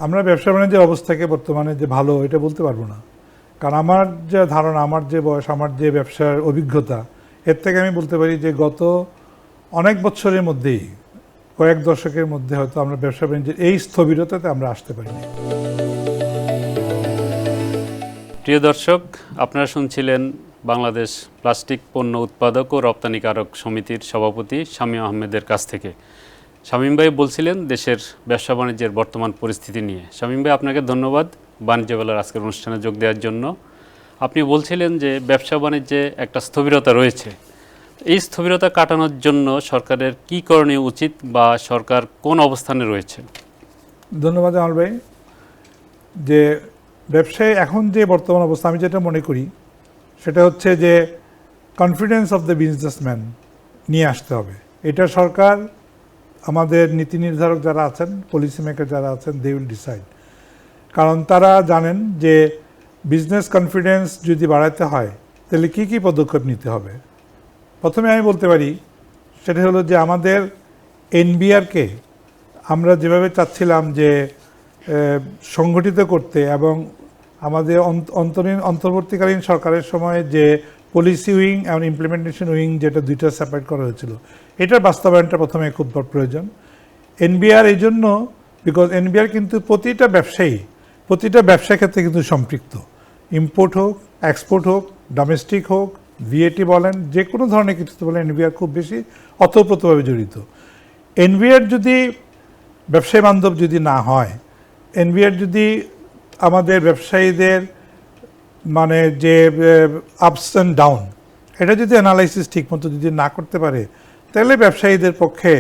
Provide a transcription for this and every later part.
আমরা ব্যবসা বাণিজ্যের অবস্থাকে বর্তমানে যে ভালো এটা বলতে পারবো না, কারণ আমার যে ধারণা, আমার যে বয়স, আমার যে ব্যবসার অভিজ্ঞতা, এর থেকে আমি বলতে পারি যে গত অনেক বছরের মধ্যেই, কয়েক দশকের মধ্যে হয়তো আমরা ব্যবসা বাণিজ্যের এই স্থবিরতাতে আমরা আসতে পারিনি। প্রিয় দর্শক, আপনারা শুনছিলেন বাংলাদেশ প্লাস্টিক পণ্য উৎপাদক ও রপ্তানিকারক সমিতির সভাপতি শামীম আহমেদের কাছ থেকে। শামীম ভাই বলছিলেন দেশের ব্যবসা বাণিজ্যের বর্তমান পরিস্থিতি নিয়ে। শামীম ভাই, আপনাকে ধন্যবাদ বাণিজ্য বেলার আজকের অনুষ্ঠানে যোগ দেওয়ার জন্য। আপনি বলছিলেন যে ব্যবসা বাণিজ্যে একটা স্থবিরতা রয়েছে। এই স্থবিরতা কাটানোর জন্য সরকারের কি করণীয় উচিত বা সরকার কোন অবস্থানে রয়েছে? ধন্যবাদ আমার ভাই। যে ব্যবসায় এখন যে বর্তমান অবস্থা, আমি যেটা মনে করি সেটা হচ্ছে যে কনফিডেন্স অফ দ্য বিজনেসম্যান নিয়ে আসতে হবে। এটা সরকার, আমাদের নীতি নির্ধারক যারা আছেন, পলিসি মেকার যারা আছেন, দে উইল ডিসাইড। কারণ তারা জানেন যে বিজনেস কনফিডেন্স যদি বাড়াতে হয় তাহলে কী কী পদক্ষেপ নিতে হবে। প্রথমে আমি বলতে পারি সেটা হলো যে আমাদের এনবিআরকে আমরা যেভাবে চাচ্ছিলাম যে সংগঠিত করতে, এবং আমাদের অন্তর্বর্তীকালীন সরকারের সময় যে পলিসি উইং এবং ইমপ্লিমেন্টেশন উইং, যেটা দুইটা সেপারেট করা হয়েছিল, এটার বাস্তবায়নটা প্রথমে খুব প্রয়োজন। এনবিআর এই জন্য, বিকজ এনবিআর কিন্তু প্রতিটা ব্যবসা ক্ষেত্রে কিন্তু সম্পৃক্ত। ইম্পোর্ট হোক, এক্সপোর্ট হোক, ডোমেস্টিক হোক, ভিএটি বলেন, যে কোনো ধরনের কিছু বলেন, এনবিআর খুব বেশি অতপ্রতভাবে জড়িত। এনবিআর যদি ব্যবসায়ী বান্ধব যদি না হয়, এনবিআর যদি আমাদের ব্যবসায়ীদের মানে যে আপস অ্যান্ড ডাউন, এটা যদি অ্যানালাইসিস ঠিকমতো যদি না করতে পারে, তাহলে ব্যবসায়ীদের পক্ষে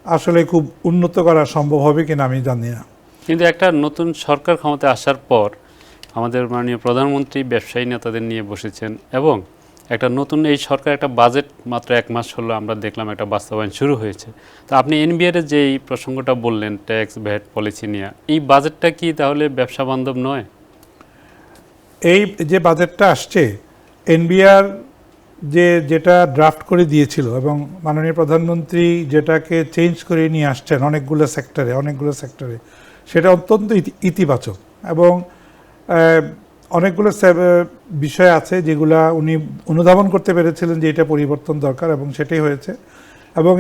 আসলে খুব উন্নত করা সম্ভব হবে কিনা আমি জানি না। কিন্তু একটা নতুন সরকার ক্ষমতায় আসার পর আমাদের মাননীয় প্রধানমন্ত্রী ব্যবসায়ী নেতাদের নিয়ে বসেছেন, এবং একটা নতুন এই সরকার একটা বাজেট মাত্র 1 মাস হলো আমরা দেখলাম একটা বাস্তবায়ন শুরু হয়েছে। তো আপনি এনবিআর এর যে এই প্রসঙ্গটা বললেন, ট্যাক্স ভ্যাট পলিসি নিয়ে, এই বাজেটটা কি তাহলে ব্যবসা বান্ধব নয়? এই যে বাজেটটা আসছে, এনবিআর যেটা ড্রাফট করে দিয়েছিল এবং মাননীয় প্রধানমন্ত্রী যেটাকে চেঞ্জ করে নিয়ে আসছেন অনেকগুলো সেক্টরে, সেটা অত্যন্ত ইতিবাচক। এবং অনেকগুলো বিষয় আছে যেগুলা উনি অনুধাবন করতে পেরেছিলেন যে এটা পরিবর্তন দরকার, এবং সেটাই হয়েছে। এবং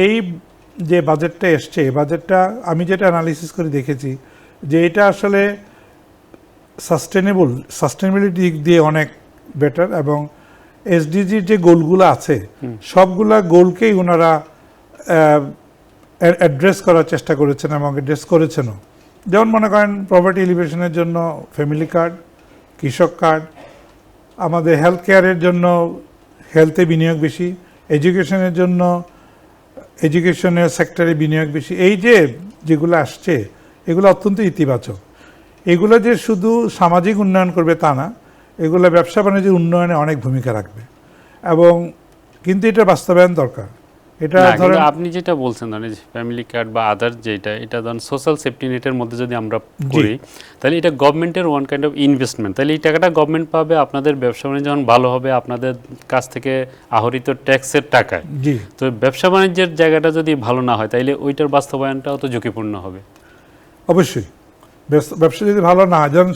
এই যে বাজেটটা এসছে, বাজেটটা আমি যেটা অ্যানালিসিস করে দেখেছি যে এটা আসলে সাস্টেনেবিলিটি দিক দিয়ে অনেক বেটার, এবং এসডিজির যে গোলগুলো আছে সবগুলা গোলকেই ওনারা অ্যাড্রেস করার চেষ্টা করেছেন এবং অ্যাড্রেস করেছেনও। যেমন মনে করেন পভার্টি এলিভেশনের জন্য ফ্যামিলি কার্ড, কৃষক কার্ড, আমাদের হেলথ কেয়ারের জন্য হেলথে বিনিয়োগ বেশি, এডুকেশনের জন্য এডুকেশনের সেক্টরে বিনিয়োগ বেশি। এই যেগুলো আসছে এগুলো অত্যন্ত ইতিবাচক। এগুলো যে শুধু সামাজিক উন্নয়ন করবে তা না, এগুলো ব্যবসা বাণিজ্যের উন্নয়নে অনেক ভূমিকা রাখবে, এবং কিন্তু এটা বাস্তবায়ন দরকার। এটা ধরেন আপনি যেটা বলছেন, ফ্যামিলি কার্ড বা আদার যেটা, এটা ধরেন সোশ্যাল সেফটি নেটের মধ্যে যদি আমরা করি, তাহলে এটা গভর্নমেন্টের ওয়ান কাইন্ড অফ ইনভেস্টমেন্ট। তাহলে এই টাকাটা গভর্নমেন্ট পাবে, আপনাদের ব্যবসা বাণিজ্য যখন ভালো হবে আপনাদের কাছ থেকে আহরিত ট্যাক্সের টাকায়। তো ব্যবসা বাণিজ্যের জায়গাটা যদি ভালো না হয়, তাইলে ওইটার বাস্তবায়নটাও তো ঝুঁকিপূর্ণ হবে। অবশ্যই ব্যবসা যদি ভালো না হয়, যেমন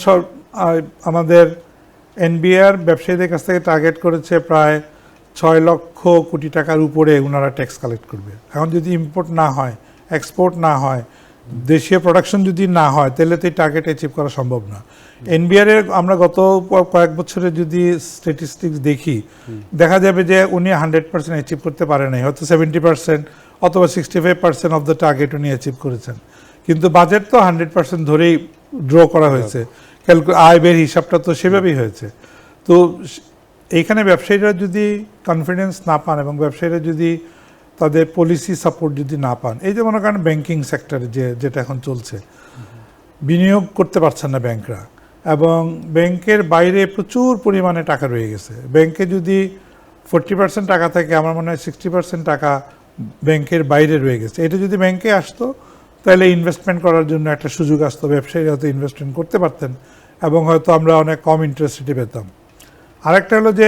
আমাদের এনবিআর ব্যবসায়ীদের কাছ থেকে টার্গেট করেছে প্রায় 6 লক্ষ কোটি টাকার উপরে ওনারা ট্যাক্স কালেক্ট করবে। এখন যদি ইম্পোর্ট না হয়, এক্সপোর্ট না হয়, দেশীয় প্রোডাকশন যদি না হয়, তাহলে তো এই টার্গেট অ্যাচিভ করা সম্ভব না। এনবিআর আমরা গত কয়েক বছরে যদি স্ট্যাটিস্টিক্স দেখি, দেখা যাবে যে উনি 100% অ্যাচিভ করতে পারে নাই, হয়তো 70% অথবা 65% অফ দ্য টার্গেট উনি অ্যাচিভ করেছেন। কিন্তু বাজেট তো 100% ধরেই ড্র করা হয়েছে, আয় ব্যয়ের হিসাবটা তো সেভাবেই হয়েছে। তো এইখানে ব্যবসায়ীরা যদি কনফিডেন্স না পান এবং ব্যবসায়ীরা যদি তাদের পলিসি সাপোর্ট যদি না পান, এই যে মনে করেন ব্যাংকিং সেক্টরে যেটা এখন চলছে, বিনিয়োগ করতে পারছেন না ব্যাংকরা, এবং ব্যাংকের বাইরে প্রচুর পরিমাণে টাকা রয়ে গেছে। ব্যাংকে যদি 40% টাকা থাকে, আমার মনে হয় 60% টাকা ব্যাংকের বাইরে রয়ে গেছে। এটা যদি ব্যাংকে আসতো তাহলে ইনভেস্টমেন্ট করার জন্য একটা সুযোগ আসতো, ব্যবসায়ীরা হয়তো ইনভেস্টমেন্ট করতে পারতেন এবং হয়তো আমরা অনেক কম ইন্টারেস্ট রেটে পেতাম। আরেকটা হলো যে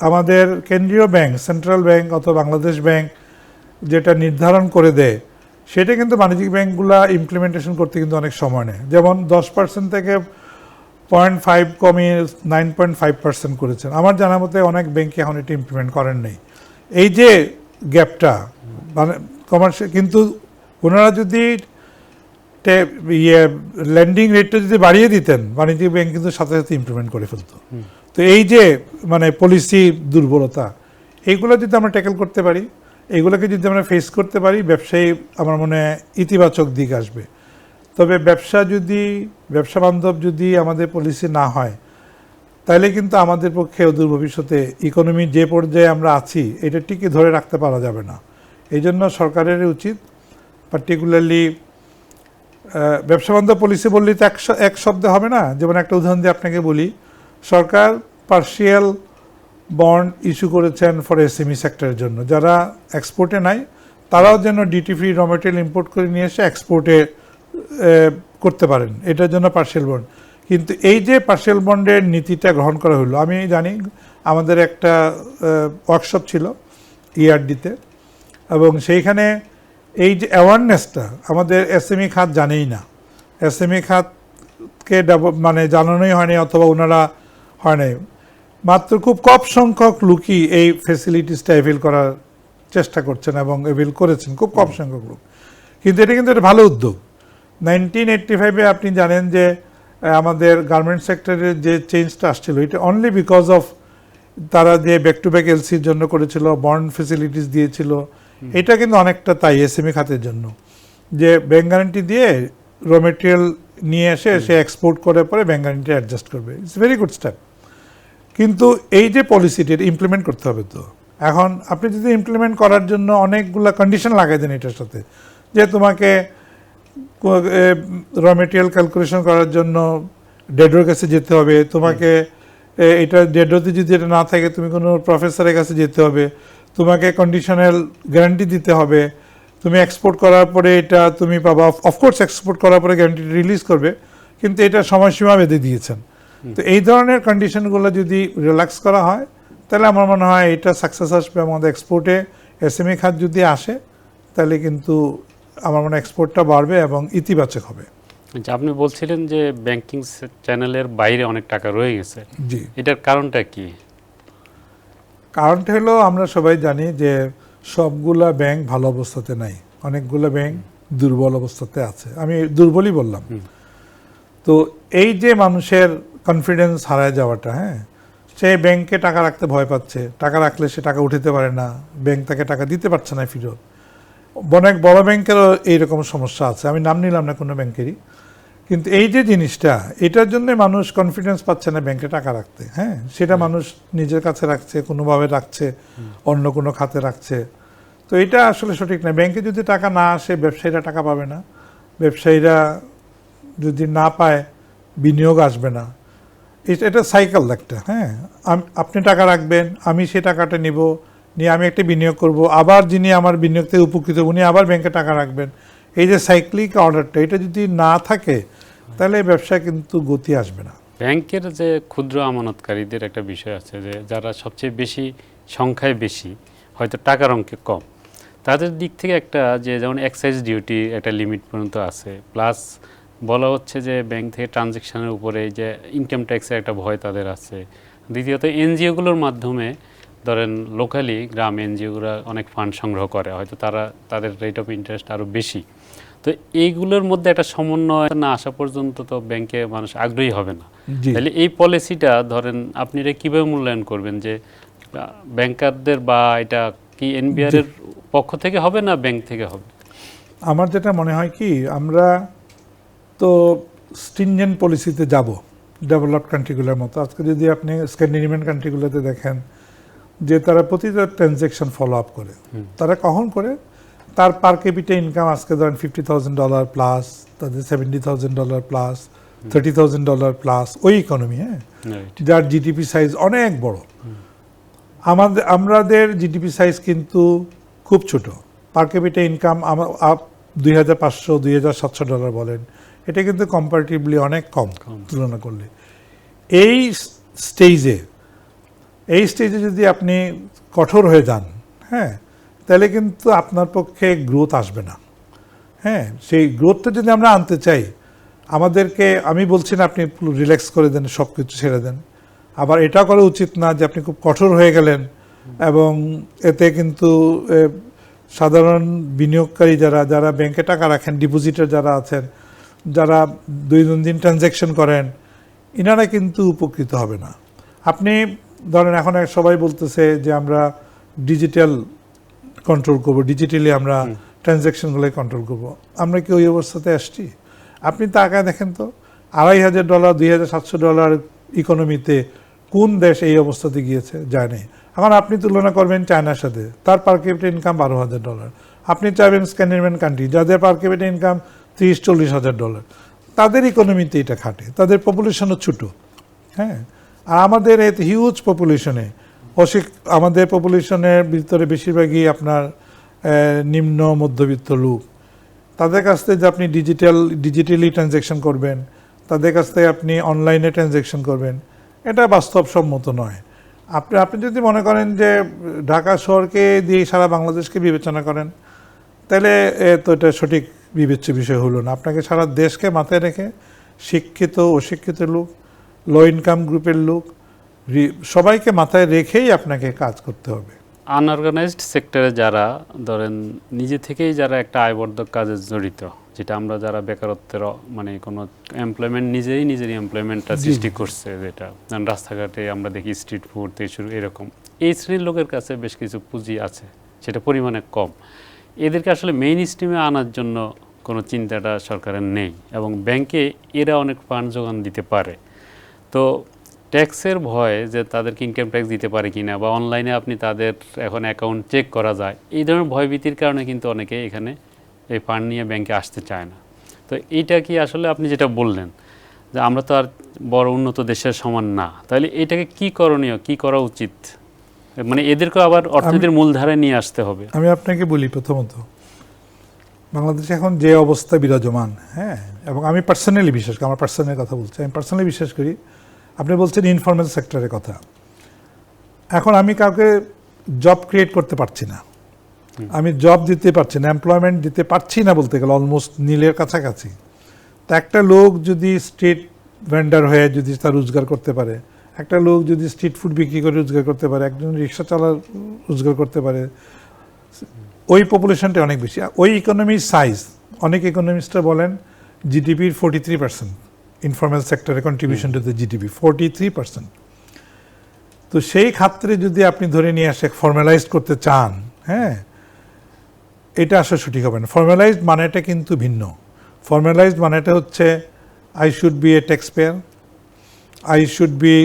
আমাদের কেন্দ্রীয় ব্যাংক, সেন্ট্রাল ব্যাংক অথবা বাংলাদেশ ব্যাংক যেটা নির্ধারণ করে দেয় সেটা কিন্তু বাণিজ্যিক ব্যাংকগুলো ইমপ্লিমেন্টেশন করতে কিন্তু অনেক সময় নেয়। যেমন 10% থেকে 0.5 কমিয়ে 9.5% করেছেন। আমার জানা মতে অনেক ব্যাংকে এখন এটা ইমপ্লিমেন্ট করেন নাই। এই যে গ্যাপটা মানে কমার্শিয়াল, কিন্তু ওনারা যদি ল্যান্ডিং রেটটা যদি বাড়িয়ে দিতেন, বাণিজ্যিক ব্যাংক কিন্তু সাথে সাথে ইমপ্লিমেন্ট করে ফেলতো। তো এই যে মানে পলিসি দুর্বলতা, এইগুলো যদি আমরা ট্যাকেল করতে পারি, এইগুলোকে যদি আমরা ফেস করতে পারি, ব্যবসায়ী আমার মনে হয় ইতিবাচক দিক আসবে। তবে ব্যবসা বান্ধব যদি আমাদের পলিসি না হয়, তাহলে কিন্তু আমাদের পক্ষে অদূর ভবিষ্যতে ইকোনমি যে পর্যায়ে আমরা আছি এটা টিকে ধরে রাখতে পারা যাবে না। এই জন্য সরকারের উচিত, পার্টিকুলারলি ব্যবসা বান্ধব পলিসি বললে তো এক শব্দে হবে না। যেমন একটা উদাহরণ দিয়ে আপনাকে বলি, সরকার পার্শিয়াল বন্ড ইস্যু করেছেন ফর এসএমই সেক্টরের জন্য, যারা এক্সপোর্টে নাই তারাও যেন ডিউটি ফ্রি র মেটেরিয়াল ইম্পোর্ট করে নিয়ে এসে এক্সপোর্টে করতে পারেন, এটার জন্য পার্শিয়াল বন্ড। কিন্তু এই যে পার্শিয়াল বন্ডের নীতিটা গ্রহণ করা হলো, আমি জানি আমাদের একটা ওয়ার্কশপ ছিল ইআরডিতে, এবং সেইখানে এই যে অ্যাওয়ারনেসটা আমাদের এসএমই খাত জানেই না, এসএমই খাতকে মানে জানানোই হয়নি, অথবা ওনারা হয় নাই। মাত্র খুব কম সংখ্যক লোকই এই ফেসিলিটিসটা অ্যাভেল করার চেষ্টা করছেন এবং অ্যাভেল করেছেন, খুব কম সংখ্যক লোক। কিন্তু এটা কিন্তু একটা ভালো উদ্যোগ। 1985-এ আপনি জানেন যে আমাদের গার্মেন্ট সেক্টরের যে চেঞ্জটা আসছিল, এটা অনলি বিকজ অফ তারা যে ব্যাক টু ব্যাক এলসির জন্য করেছিল, বন্ড ফেসিলিটিস দিয়েছিল। এটা কিন্তু অনেকটা তাই এসএমই খাতের জন্য, যে ব্যাংক গ্যারান্টি দিয়ে র মেটেরিয়াল নিয়ে এসে সে এক্সপোর্ট করে পরে ব্যাংক গ্যারান্টি অ্যাডজাস্ট করবে। It's very good step. কিন্তু এই যে পলিসিটি ইমপ্লিমেন্ট করতে হবে। তো এখন আপনি যদি ইমপ্লিমেন্ট করার জন্য অনেকগুলো কন্ডিশন লাগাই দেন এটার সাথে, যে তোমাকে র মেটেরিয়াল ক্যালকুলেশন করার জন্য ডেডোর কাছে যেতে হবে, তোমাকে এটা ডেডোতে যদি এটা না থাকে তুমি কোনো প্রফেসরের কাছে যেতে হবে, তোমাকে কন্ডিশনাল গ্যারান্টি দিতে হবে, তুমি এক্সপোর্ট করার পরে এটা তুমি পাবা। অফকোর্স এক্সপোর্ট করার পরে গ্যারান্টি রিলিজ করবে, কিন্তু এটা সময়সীমা বেঁধে দিয়েছেন। তো এই ধরনের কন্ডিশনগুলো যদি রিল্যাক্স করা হয়, তাহলে আমার মনে হয় এটা সাকসেস আসবে। আমাদের এক্সপোর্টে এসএমই খাত যদি আসে, তাহলে কিন্তু আমার মনে হয় এক্সপোর্টটা বাড়বে এবং ইতিবাচক হবে। আচ্ছা, আপনি বলছিলেন যে ব্যাংকিং চ্যানেলের বাইরে অনেক টাকা রয়ে গেছে, জি, এটার কারণটা কি? কারণটা হলো আমরা সবাই জানি যে সবগুলা ব্যাংক ভালো অবস্থাতে নাই, অনেকগুলো ব্যাংক দুর্বল অবস্থাতে আছে। আমি দুর্বলই বললাম। তো এই যে মানুষের কনফিডেন্স হারায় যাওয়াটা, হ্যাঁ, সে ব্যাংকে টাকা রাখতে ভয় পাচ্ছে, টাকা রাখলে সে টাকা উঠাতে পারে না, ব্যাংক তাকে টাকা দিতে পারছে না ফেরত। অনেক বড় ব্যাংকেরও এইরকম সমস্যা আছে, আমি নাম নিলাম না কোনো ব্যাংকেরই। কিন্তু এই যে জিনিসটা, এটার জন্য মানুষ কনফিডেন্স পাচ্ছে না ব্যাংকে টাকা রাখতে। হ্যাঁ, সেটা মানুষ নিজের কাছে রাখছে, কোনোভাবে রাখছে, অন্য কোনো খাতে রাখছে। তো এটা আসলে সঠিক না। ব্যাংকে যদি টাকা না আসে, ব্যবসায়ীরা টাকা পাবে না, ব্যবসায়ীরা যদি না পায়, বিনিয়োগ আসবে না। এটা সাইকেল একটা। হ্যাঁ, আপনি টাকা রাখবেন, আমি সে টাকাটা নিব, নিয়ে আমি একটা বিনিয়োগ করব, আবার যিনি আমার বিনিয়োগ থেকে উপকৃত উনি আবার ব্যাংকে টাকা রাখবেন। এই যে সাইক্লিক অর্ডারটা, এটা যদি না থাকে, তাহলে ব্যবসা কিন্তু গতি আসবে না। ব্যাংকের যে ক্ষুদ্র আমানতকারীদের একটা বিষয় আছে, যে যারা সবচেয়ে বেশি সংখ্যায় বেশি, হয়তো টাকার অঙ্কে কম, তাদের দিক থেকে একটা যে যেমন এক্সাইজ ডিউটি একটা লিমিট পর্যন্ত আছে, প্লাস বলা হচ্ছে যে ব্যাংক থেকে ট্রানজ্যাকশনের উপরে যে ইনকাম ট্যাক্সের একটা ভয় তাদের আছে। দ্বিতীয়ত এনজিওগুলোর মাধ্যমে ধরেন লোকালি গ্রাম এনজিওগুলো অনেক ফান্ড সংগ্রহ করে, হয়তো তাদের রেট অফ ইন্টারেস্ট আরও বেশি। তো এইগুলোর মধ্যে একটা সমন্বয় না আসা পর্যন্ত তো ব্যাংকে মানুষ আগ্রহী হবে না। তাহলে এই পলিসিটা ধরেন আপনি এটা কীভাবে মূল্যায়ন করবেন, যে ব্যাংকারদের বা এটা কি এনবিআর এর পক্ষ থেকে হবে না ব্যাংক থেকে হবে? আমার যেটা মনে হয় কি, আমরা তো স্ট্রিনজেন্ট পলিসিতে যাব ডেভেলপড কান্ট্রিগুলোর মতো। আজকে যদি আপনি স্ক্যান্ডিনেভিয়ান কান্ট্রিগুলোতে দেখেন যে তারা প্রতিটা ট্রানজ্যাকশন ফলো আপ করে, তারা কখন করে, তার পার ক্যাপিটা ইনকাম আজকে ধরেন $50,000 প্লাস, তাদের $70,000 প্লাস, $30,000 প্লাস, ওই ইকোনমি। হ্যাঁ, যার জিডিপি সাইজ অনেক বড়। আমাদের জিডিপি সাইজ কিন্তু খুব ছোট, পার ক্যাপিটা ইনকাম $2,500 $2,700 বলেন, এটা কিন্তু কম্পারেটিভলি অনেক কম তুলনা করলে। এই স্টেজে যদি আপনি কঠোর হয়ে যান, হ্যাঁ, তাহলে কিন্তু আপনার পক্ষে গ্রোথ আসবে না। হ্যাঁ, সেই গ্রোথটা যদি আমরা আনতে চাই, আমাদেরকে, আমি বলছি না আপনি রিল্যাক্স করে দেন, সব কিছু ছেড়ে দেন, আবার এটা করা উচিত না যে আপনি খুব কঠোর হয়ে গেলেন এবং এতে কিন্তু সাধারণ বিনিয়োগকারী যারা ব্যাংকে টাকা রাখেন, ডিপোজিটার যারা আছেন, যারা দৈনন্দিন ট্রানজ্যাকশন করেন, ইনারা কিন্তু উপকৃত হবে না। আপনি ধরেন এখন সবাই বলতেছে যে আমরা ডিজিটাল কন্ট্রোল করব, ডিজিটালি আমরা ট্রানজ্যাকশনগুলো কন্ট্রোল করব। আমরা কি ওই অবস্থাতে আসছি? আপনি তাকায় দেখেন তো, $2,500 $2,700 ইকোনমিতে কোন দেশ এই অবস্থাতে গিয়েছে? যায় নাই। এখন আপনি তুলনা করবেন চায়নার সাথে, তার পার ক্যাপিটা ইনকাম $12,000। আপনি চাইবেন স্ক্যান্ডিনেভিয়ান কান্ট্রি, যাদের পার ক্যাপিটা ইনকাম $30,000-40,000, তাদের ইকোনমিতে এটা খাটে, তাদের পপুলেশনও ছোটো। হ্যাঁ, আর আমাদের এই হিউজ পপুলেশনে আমাদের পপুলেশনের ভিতরে বেশিরভাগই আপনার নিম্ন মধ্যবিত্ত লোক। তাদের কাছ থেকে যে আপনি ডিজিটালি ট্রানজ্যাকশন করবেন, তাদের কাছ থেকে আপনি অনলাইনে ট্রানজ্যাকশন করবেন, এটা বাস্তবসম্মত নয়। আপনি যদি মনে করেন যে ঢাকা শহরকে দিয়ে সারা বাংলাদেশকে বিবেচনা করেন, তাহলে তো এটা সঠিক বিবেচ্য বিষয় হলো না। আপনাকে সারা দেশকে মাথায় রেখে শিক্ষিত অশিক্ষিত লোক, লো ইনকাম গ্রুপের লোক, সবাইকে মাথায় রেখেই আপনাকে কাজ করতে হবে। আনঅর্গানাইজড সেক্টরে যারা ধরেন নিজে থেকেই যারা একটা আয়বর্ধক কাজে জড়িত, যেটা আমরা যারা বেকারত্বের মানে কোনো এমপ্লয়মেন্ট নিজের এমপ্লয়মেন্টটা সৃষ্টি করছে, যেটা রাস্তাঘাটে আমরা দেখি স্ট্রিট ফুড থেকে শুরু এরকম, এই শ্রেণীর লোকের কাছে বেশ কিছু পুঁজি আছে, সেটা পরিমাণে কম। এদেরকে আসলে মেইন স্ট্রিমে আনার জন্য কোনো চিন্তাটা সরকারের নেই, এবং ব্যাংকে এরা অনেক ফান্ড যোগান দিতে পারে। তো ট্যাক্সের ভয়ে যে তাদেরকে ইনকাম ট্যাক্স দিতে পারে কিনা, বা অনলাইনে আপনি তাদের এখন অ্যাকাউন্ট চেক করা যায়, এই ধরনের ভয়ভীতির কারণে কিন্তু অনেকে এখানে এই ফান্ড নিয়ে ব্যাংকে আসতে চায় না। তো এইটা কি আসলে আপনি যেটা বললেন যে আমরা তো আর বড় উন্নত দেশের সমান না, তাহলে এটাকে কি করণীয়, কি করা উচিত? মানে এদেরকে আবার অর্থনীতির মূলধারায় নিয়ে আসতে হবে। আমি আপনাকে বলি, প্রথমত বাংলাদেশে এখন যে অবস্থা বিরাজমান, হ্যাঁ, এবং আমি পার্সোনালি বিশ্বাস করি, আমার পার্সোনাল কথা বলছি, আমি পার্সোনালি বিশ্বাস করি, আপনি বলছেন ইনফর্মাল সেক্টরের কথা। এখন আমি কাউকে জব ক্রিয়েট করতে পারছি না, আমি জব দিতে পারছি না, এমপ্লয়মেন্ট দিতে পারছি না বলতে গেলে অলমোস্ট নীলের কাছাকাছি। তা একটা লোক যদি স্ট্রিট ভেন্ডার হয়ে যদি তার রোজগার করতে পারে, একটা লোক যদি স্ট্রিট ফুড বিক্রি করে রোজগার করতে পারে, একজন রিক্সা চালার রোজগার করতে পারে, ওই পপুলেশনটা অনেক বেশি। ওই ইকোনমির সাইজ, অনেক ইকোনমিস্টরা বলেন জিডিপির 43% ইনফর্মাল সেক্টরে কন্ট্রিবিউশন টু দ্য জিডিপি, 43%। তো সেই ক্ষেত্রে যদি আপনি ধরে নিয়ে আসে ফর্মালাইজড করতে চান, হ্যাঁ, এটা আসলে সঠিক হবে না। ফর্মালাইজড মানেটা কিন্তু ভিন্ন। ফর্মালাইজড মানেটা হচ্ছে I should B A tax payer, I should be,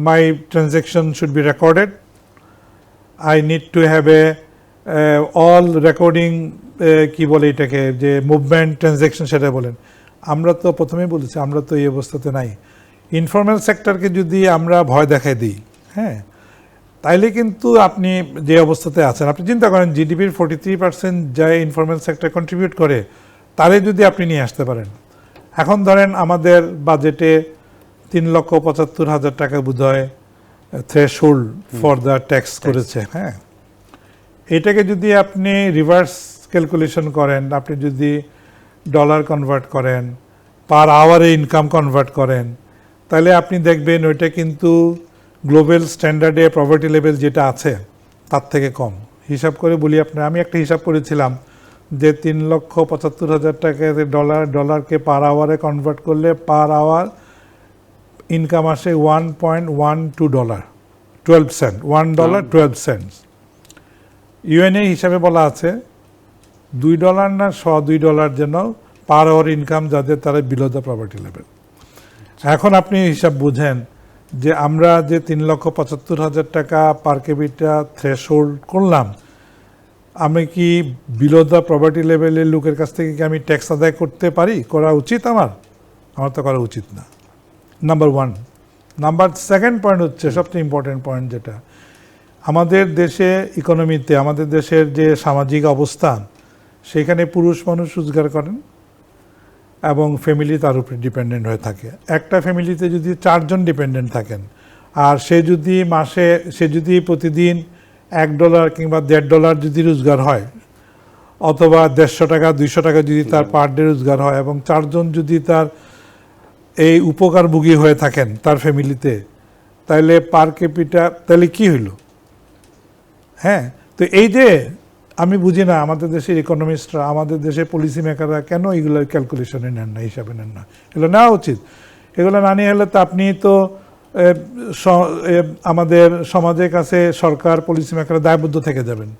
my transaction should be recorded, I need to have a all recording, কি বলে এটাকে, যে মুভমেন্ট ট্রানজ্যাকশন সেটা বলেন। আমরা তো প্রথমেই বলেছি আমরা তো এই অবস্থাতে নাই। ইনফর্মাল সেক্টরকে যদি আমরা ভয় দেখাই দিই, হ্যাঁ, তাইলে কিন্তু আপনি যে অবস্থাতে আছেন, আপনি চিন্তা করেন জিডিপির 43% যা ইনফর্মাল সেক্টর কন্ট্রিবিউট করে, তারে যদি আপনি নিয়ে আসতে পারেন। এখন ধরেন আমাদের বাজেটে 3,75,000 টাকা বোধহয় থ্রেশহোল্ড ফর দ্য ট্যাক্স করেছে, হ্যাঁ। এটাকে যদি আপনি রিভার্স ক্যালকুলেশন করেন, আপনি যদি ডলার কনভার্ট করেন, পার আওয়ারে ইনকাম কনভার্ট করেন, তাহলে আপনি দেখবেন ওইটা কিন্তু গ্লোবাল স্ট্যান্ডার্ডে পভার্টি লেভেল যেটা আছে তার থেকে কম। হিসাব করে বলি আপনার, আমি একটা হিসাব করেছিলাম যে 3,75,000 টাকা ডলারকে পার আওয়ারে কনভার্ট করলে পার আওয়ার ইনকাম আসে $1.12, 12 সেন্ট, $1.12। ইউএনএ হিসাবে বলা আছে $2 না $2 যেন পার আওয়ার ইনকাম যাদের, তারা বিলো দ্য পভার্টি লেভেল। এখন আপনি হিসাব বুঝেন যে আমরা যে 3,75,000 টাকা পার ক্যাপিটা থ্রেশহোল্ড করলাম, আমি কি বিলো দ্য পভার্টি লেভেলের লোকের কাছ থেকে কি আমি ট্যাক্স আদায় করতে পারি? করা উচিত আমার তো করা উচিত না, number one. Number second point হচ্ছে সবচেয়ে ইম্পর্টেন্ট পয়েন্ট, যেটা আমাদের দেশে ইকোনমিতে, আমাদের দেশের যে সামাজিক অবস্থান, সেখানে পুরুষ মানুষ রোজগার করেন এবং ফ্যামিলি তার উপরে ডিপেন্ডেন্ট হয়ে থাকে। একটা ফ্যামিলিতে যদি 4 জন ডিপেন্ডেন্ট থাকেন, আর সে যদি প্রতিদিন $1 কিংবা $1.5 যদি রোজগার হয়, অথবা 150 টাকা 200 টাকা যদি তার পার ডে রোজগার হয় এবং 4 জন যদি তার এই উপকারভোগী হয়ে থাকেন তার ফ্যামিলিতে, তাহলে পার ক্যাপিটা তাহলে কি হইল? হ্যাঁ, তো এই যে আমি বুঝি না আমাদের দেশের ইকোনমিস্টরা, আমাদের দেশের পলিসি মেকাররা কেন এগুলো ক্যালকুলেশনে নেন না, হিসাবে নেন না। এগুলো নেওয়া উচিত। এগুলো না নিয়ে হলে তো আপনি তো আমাদের সমাজের কাছে সরকার, পলিসি মেকাররা দায়বদ্ধ থেকে যাবেন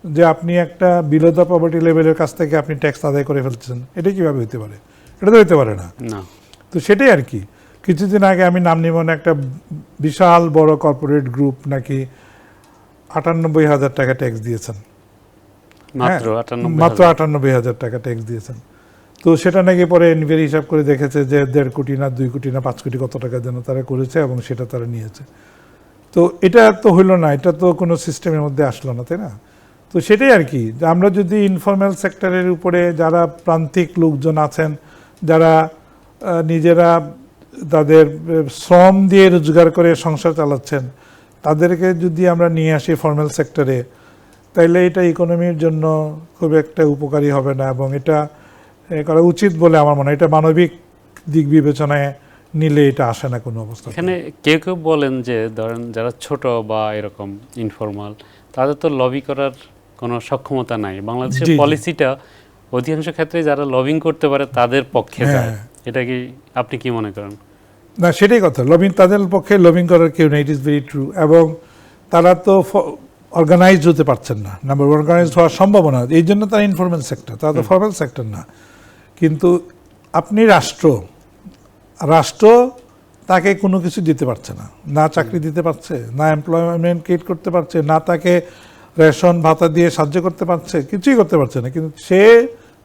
যে আপনি একটা বিলো দ্য পভার্টি লেভেলের কাছ থেকে আপনি ট্যাক্স আদায় করে ফেলছেন। এটা কিভাবে হতে পারে? এটা তো হতে পারে না। তো সেটাই আর কি। কিছুদিন আগে আমি নাম নিব না, একটা বিশাল বড় কর্পোরেট গ্রুপ নাকি 98,000 টাকা ট্যাক্স দিয়েছেন, মাত্র 98,000 টাকা ট্যাক্স দিয়েছেন। তো সেটা নাকি পরে এনভিআর হিসাব করে দেখেছে যে 1.5 কোটি না 2 কোটি না 5 কোটি কত টাকা যেন তারা করেছে এবং সেটা তারা নিয়েছে। তো এটা তো হইল না, এটা তো কোনো সিস্টেমের মধ্যে আসলো না, তাই না? তো সেটাই আর কি, যে আমরা যদি ইনফর্মাল সেক্টরের উপরে যারা প্রান্তিক লোকজন আছেন, যারা নিজেরা তাদের শ্রম দিয়ে রোজগার করে সংসার চালাচ্ছেন, তাদেরকে যদি আমরা নিয়ে আসি ফর্মাল সেক্টরে, তাইলে এটা ইকোনমির জন্য খুব একটা উপকারী হবে না এবং এটা করা উচিত বলে আমার মনে হয়। এটা মানবিক দিক বিবেচনায় নিলে এটা আসে না কোনো অবস্থা। এখানে কেউ কেউ বলেন যে ধরেন যারা ছোট বা এরকম ইনফর্মাল, তাদের তো লবি করার কোনো সক্ষমতা নাই। বাংলাদেশের পলিসিটা অধিকাংশ ক্ষেত্রে যারা লবিং করতে পারে তাদের পক্ষে যায়। এটা কি আপনি কি মনে করেন? না, সেটাই কথা। লবিং, তাদের পক্ষে লবিং করার কেউ নেই, ইট ইজ ভেরি ট্রু। এবং তারা তো অর্গানাইজড হতে পারছেন না, নাম্বার ওয়ান, অর্গানাইজড হওয়ার সম্ভাবনা, এই জন্য তারা ইনফর্মাল সেক্টর, তারা তো ফর্মাল সেক্টর না। কিন্তু আপনি রাষ্ট্র তাকে কোনো কিছু দিতে পারছে না, না চাকরি দিতে পারছে, না এমপ্লয়মেন্ট ক্রিয়েট করতে পারছে, না তাকে রেশন ভাতা দিয়ে সাহায্য করতে পারছে, কিছুই করতে পারছে না। কিন্তু সে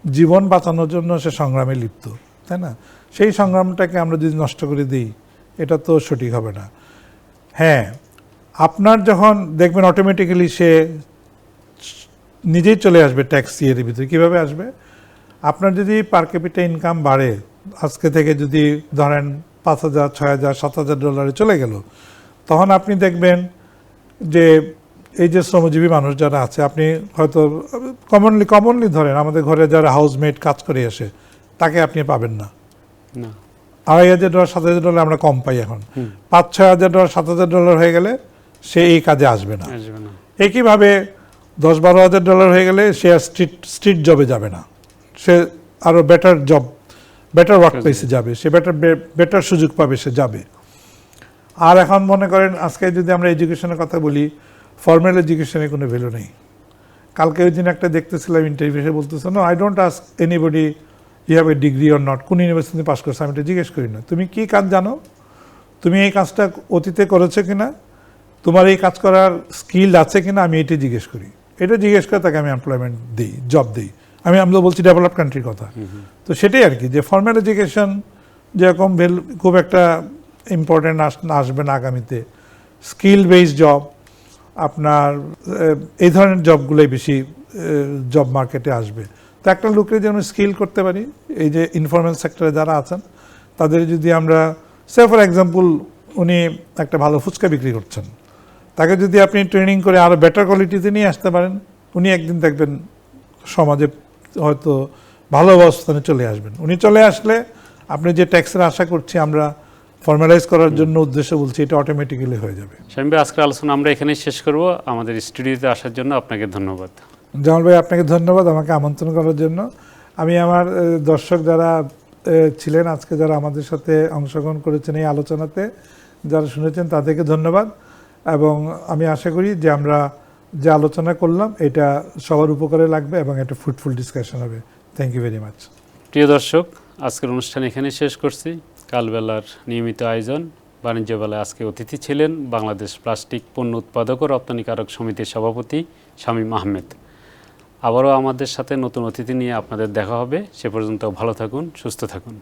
জীবন বাঁচানোর জন্য সে সংগ্রামে লিপ্ত, তাই না? সেই সংগ্রামটাকে আমরা যদি নষ্ট করে দিই, এটা তো সঠিক হবে না। হ্যাঁ, আপনার যখন দেখবেন অটোমেটিক্যালি সে নিজেই চলে আসবে ট্যাক্স ইয়ের ভিতরে। কীভাবে আসবে? আপনার যদি পার ক্যাপিটা ইনকাম বাড়ে, আজকে থেকে যদি ধরেন 5,000, 6,000, 7,000 ডলারে চলে গেল, তখন আপনি দেখবেন যে এই যে শ্রমজীবী মানুষ যারা আছে, আপনি হয়তো কমনলি ধরেন আমাদের ঘরে যারা হাউসমেট কাজ করে আসে, তাকে আপনি পাবেন না। 2,500 ডলার, 7,000 ডলার আমরা কম পাই এখন। 5,000-6,000 ডলার, 7,000 ডলার হয়ে গেলে সে এই কাজে আসবে না। একইভাবে 10-12,000 ডলার হয়ে গেলে সে আর স্ট্রিট জবে যাবে না, সে আরও বেটার জব, বেটার ওয়ার্ক প্লেসে যাবে, সে বেটার সুযোগ পাবে, সে যাবে। আর এখন মনে করেন আজকে যদি আমরা এডুকেশনের কথা বলি, ফর্মাল এডুকেশনের কোনো ভ্যালু নেই। কালকে ওই দিন একটা দেখতেছিলাম ইন্টারভিউ, বলতেছে no, I don't ask anybody you have a degree or not, কোন ইউনিভার্সিটি পাস করছে, আমি এটা জিজ্ঞেস করি না। তুমি কি কাজ জানো, তুমি এই কাজটা অতীতে করেছো কিনা, তোমার এই কাজ করার স্কিল আছে কিনা, আমি এটা জিজ্ঞেস করি। এটা জিজ্ঞেস করে তাকে আমি এমপ্লয়মেন্ট দিই, জব দিই। আমরা বলছি ডেভেলপ কান্ট্রির কথা। তো সেটাই আর কি, যে ফর্মাল এডুকেশন যেরকম খুব একটা ইম্পর্টেন্ট আসবে না আগামীতে। স্কিল বেসড জব, আপনার এই ধরনের জবগুলোই বেশি জব মার্কেটে আসবে। তো একটা লোকের যেন স্কিল করতে পারি, এই যে ইনফর্মাল সেক্টরে যারা আছেন তাদের যদি আমরা, সে ফর এক্সাম্পল উনি একটা ভালো ফুচকা বিক্রি করছেন, তাকে যদি আপনি ট্রেনিং করে আরও বেটার কোয়ালিটিতে নিয়ে আসতে পারেন, উনি একদিন দেখবেন সমাজে হয়তো ভালো অবস্থানে চলে আসবেন। উনি চলে আসলে আপনি যে ট্যাক্সের আশা করছি আমরা ফর্মালাইজ করার জন্য উদ্দেশ্য বলছি, এটা অটোমেটিক্যালি হয়ে যাবে। শামীম ভাই, আজকের আলোচনা আমরা এখানেই শেষ করব। আমাদের স্টুডিওতে আসার জন্য আপনাকে ধন্যবাদ। জামাল ভাই, আপনাকে ধন্যবাদ আমাকে আমন্ত্রণ করার জন্য। আমি আমার দর্শক যারা ছিলেন আজকে, যারা আমাদের সাথে অংশগ্রহণ করেছেন এই আলোচনাতে, যারা শুনেছেন তাদেরকে ধন্যবাদ। এবং আমি আশা করি যে আমরা যে আলোচনা করলাম এটা সবার উপকারে লাগবে এবং একটা ফ্রুটফুল ডিসকাশন হবে। Thank you very much. প্রিয় দর্শক, আজকের অনুষ্ঠান এখানেই শেষ করছি। কালবেলার নিয়মিত আয়োজন বাণিজ্য বেলায় আজকে অতিথি ছিলেন বাংলাদেশ প্লাস্টিক পণ্য উৎপাদক ও রপ্তানিকারক সমিতির সভাপতি শামীম আহমেদ। আবারও আমাদের সাথে নতুন অতিথি নিয়ে আপনাদের দেখা হবে। সে পর্যন্ত ভালো থাকুন, সুস্থ থাকুন।